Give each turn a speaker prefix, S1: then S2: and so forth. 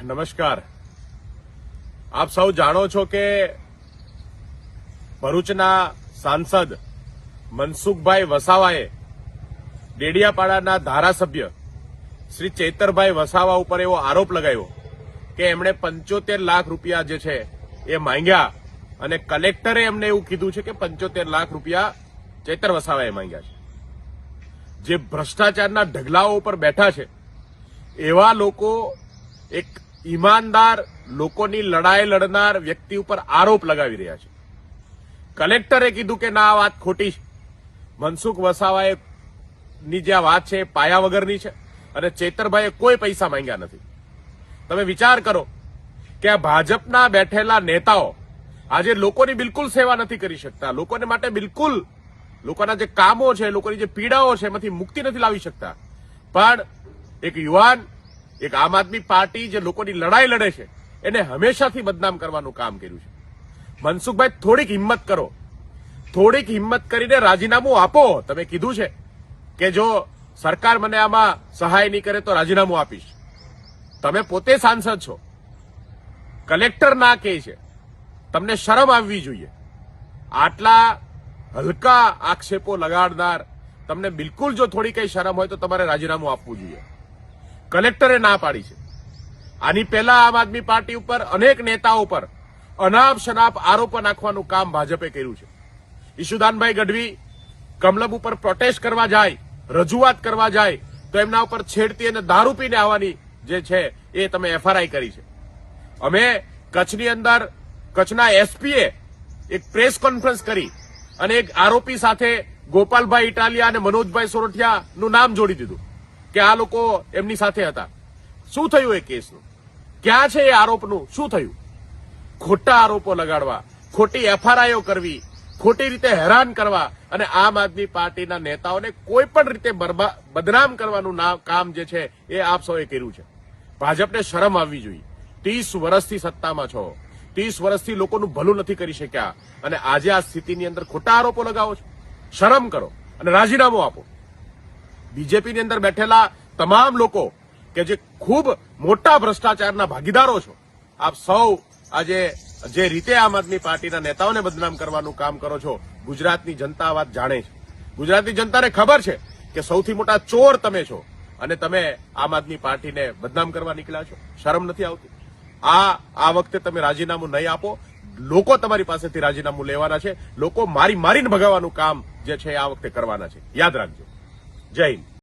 S1: નમસ્કાર. આપ સૌ જાણો છો કે ભરૂચના સાંસદ મનસુખભાઈ વસાવાએ ડેડિયાપાડાના ધારાસભ્ય શ્રી ચેતરભાઈ વસાવા ઉપર એવો આરોપ લગાવ્યો કે એમણે 75 લાખ રૂપિયા જે છે એ માંગ્યા અને કલેક્ટરે એમને એવું કીધું છે કે 75 લાખ રૂપિયા ચેતર વસાવાએ માંગ્યા છે. જે ભ્રષ્ટાચારના ઢગલાઓ ઉપર બેઠા છે એવા લોકો એક ઈમાનદાર લોકોની લડાઈ લડનાર વ્યક્તિ ઉપર આરોપ લગાવી રહ્યા છે. કલેક્ટરે કીધું કે ના, આ વાત ખોટી છે. મનસુખ વસાવાએ ની જે વાત છે એ પાયા વગરની છે અને ચેતરભાઈએ કોઈ પૈસા માંગ્યા નથી. તમે વિચાર કરો કે આ ભાજપના બેઠેલા નેતાઓ આજે લોકોની બિલકુલ સેવા નથી કરી શકતા, લોકોને માટે બિલકુલ લોકોના જે કામો છે, લોકોની જે પીડાઓ છે એમાંથી મુક્તિ નથી લાવી શકતા. પણ એક યુવાન, એક આમ આદમી પાર્ટી જે લોકોની લડાઈ લડે છે એને હંમેશાથી બદનામ કરવાનું કામ કર્યું છે. મનસુખભાઈ, થોડીક હિંમત કરો, થોડીક હિંમત કરીને રાજીનામું આપો. તમે કીધું છે કે જો સરકાર મને આમાં સહાય નહીં કરે તો રાજીનામું આપીશ. તમે પોતે સાંસદ છો, કલેક્ટર ના કહે છે, તમને શરમ આવવી જોઈએ. આટલા હલકા આક્ષેપો લગાડનાર તમને બિલકુલ જો થોડી કઈ શરમ હોય તો તમારે રાજીનામું આપવું જોઈએ. કલેક્ટરે ના પાડી છે. આની પહેલા આમ આદમી પાર્ટી ઉપર અનેક નેતાઓ પર અનાપ શનાપ આરોપો નાખવાનું કામ ભાજપે કર્યું છે. ઈશુદાનભાઈ ગઢવી કમલમ ઉપર પ્રોટેસ્ટ કરવા જાય, રજૂઆત કરવા જાય તો એમના ઉપર છેડતી અને દારૂ પીને આવવાની જે છે એ તમે એફઆરઆઈ કરી છે. અમે કચ્છની અંદર કચ્છના એસપીએ એક પ્રેસ કોન્ફરન્સ કરી અને એક આરોપી સાથે ગોપાલભાઈ ઇટાલિયા અને મનોજભાઈ સોરઠિયાનું નામ જોડી દીધું કે આ લોકો એમની સાથે હતા. શું થયું એ કેસનું? ક્યાં છે એ આરોપનું શું થયું? ખોટા આરોપો લગાડવા, ખોટી એફઆરઆઈઓ કરવી, ખોટી રીતે હેરાન કરવા અને આમ આદમી પાર્ટીના નેતાઓને કોઈ પણ રીતે બદનામ કરવાનું કામ જે છે એ આપ સૌએ કર્યું છે. ભાજપને શરમ આવવી જોઈએ. 30 વર્ષથી સત્તામાં છો, 30 વર્ષથી લોકોનું ભલું નથી કરી શક્યા અને આજે આ સ્થિતિની અંદર ખોટા આરોપો લગાવો છો. શરમ કરો અને રાજીનામું આપો. બીજેપીની અંદર બેઠેલા તમામ લોકો કે જે ખૂબ મોટા ભ્રષ્ટાચારના ભાગીદારો છો, આપ સૌ આજે જે રીતે આમ આદમી પાર્ટીના નેતાઓને બદનામ કરવાનું કામ કરો છો, ગુજરાતની જનતા આ વાત જાણે છે. ગુજરાતની જનતાને ખબર છે કે સૌથી મોટા ચોર તમે છો અને તમે આમ આદમી પાર્ટીને બદનામ કરવા નીકળ્યા છો. શરમ નથી આવતી? આ વખતે તમે રાજીનામું નહીં આપો, લોકો તમારી પાસેથી રાજીનામું લેવાના છે. લોકો મારીને ભગાવવાનું કામ જે છે આ વખતે કરવાના છે. યાદ રાખજો. જય હિન્દ.